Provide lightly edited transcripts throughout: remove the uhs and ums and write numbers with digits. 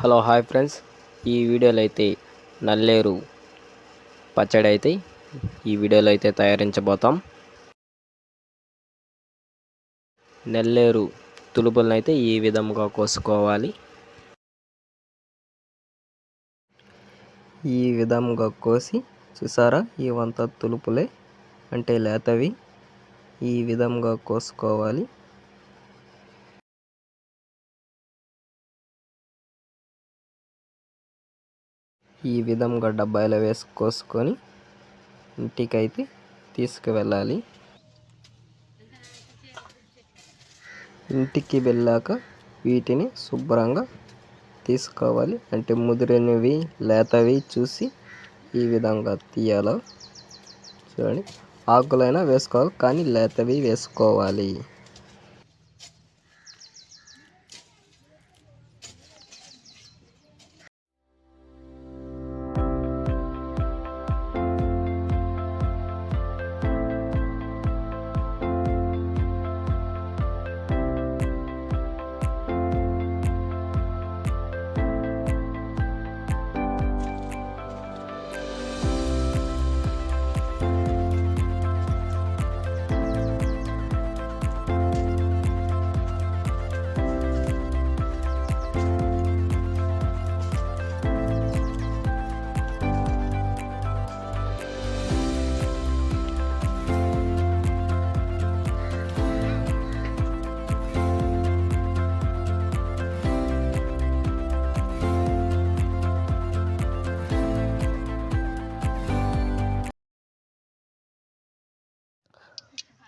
Hello hi friends, ఈ వీడియోలో అయితే నల్లేరు పచ్చడి అయితే ఈ వీడియోలో అయితే తయారించబోతాం. నల్లేరు తులుపులను అయితే ఈ విధంగా కోసుకోవాలి. ఈ విధంగా కోసి చూసారా, ఇవంతా తులుపులే అంటే లేతవి. ఈ విధంగా కోసుకోవాలి. ఈ విధంగా డబ్బాలో వేసి కోసుకొని ఇంటికైతే తీసుకువెళ్ళాలి. ఇంటికి వెళ్ళాక వీటిని శుభ్రంగా తీసుకోవాలి. అంటే ముదిరినవి లేతవి చూసి ఈ విధంగా తీయాలి. చూడండి, ఆకులైనా వేసుకోవాలి కానీ లేతవి వేసుకోవాలి.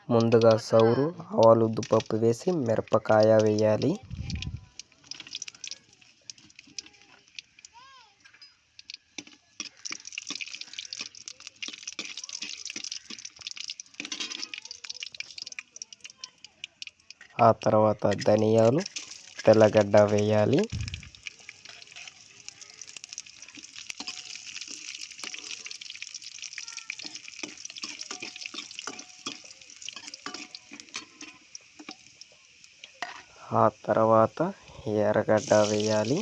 ముందుగా సౌరు, ఆవాలు, ఉద్దుపప్పు వేసి మిరపకాయ వేయాలి. ఆ తర్వాత ధనియాలు, తెల్లగడ్డ వేయాలి. ఆ తర్వాత ఎర్రగడ్డ వేయాలి.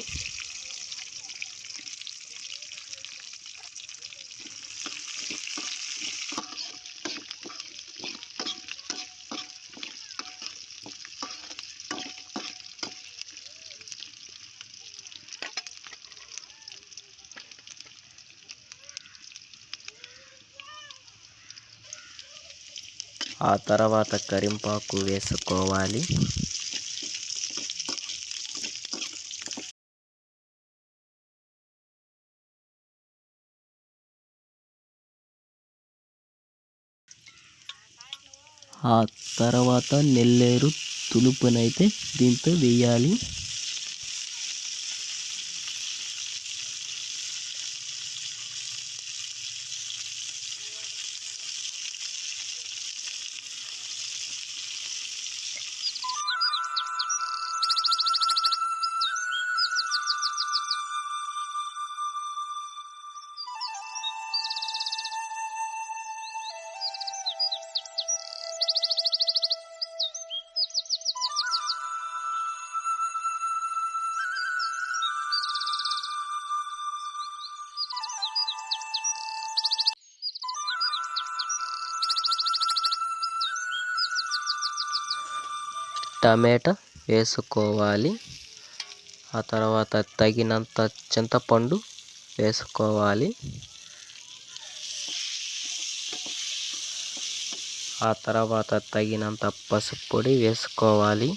ఆ తర్వాత కరింపాకు వేసుకోవాలి. ఆ తర్వాత నల్లేరు తులుపునైతే దీంతో వేయాలి. టమాటా వేసుకోవాలి. ఆ తర్వాత తగినంత చింతపండు వేసుకోవాలి. ఆ తర్వాత తగినంత పసుపు పొడి వేసుకోవాలి.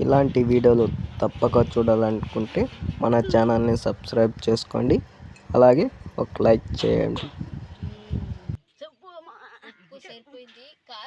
ఇలాంటి వీడియోలు తప్పక చూడాలనుకుంటే మన ఛానల్ని సబ్స్క్రైబ్ చేసుకోండి, అలాగే ఒక లైక్ చేయండి.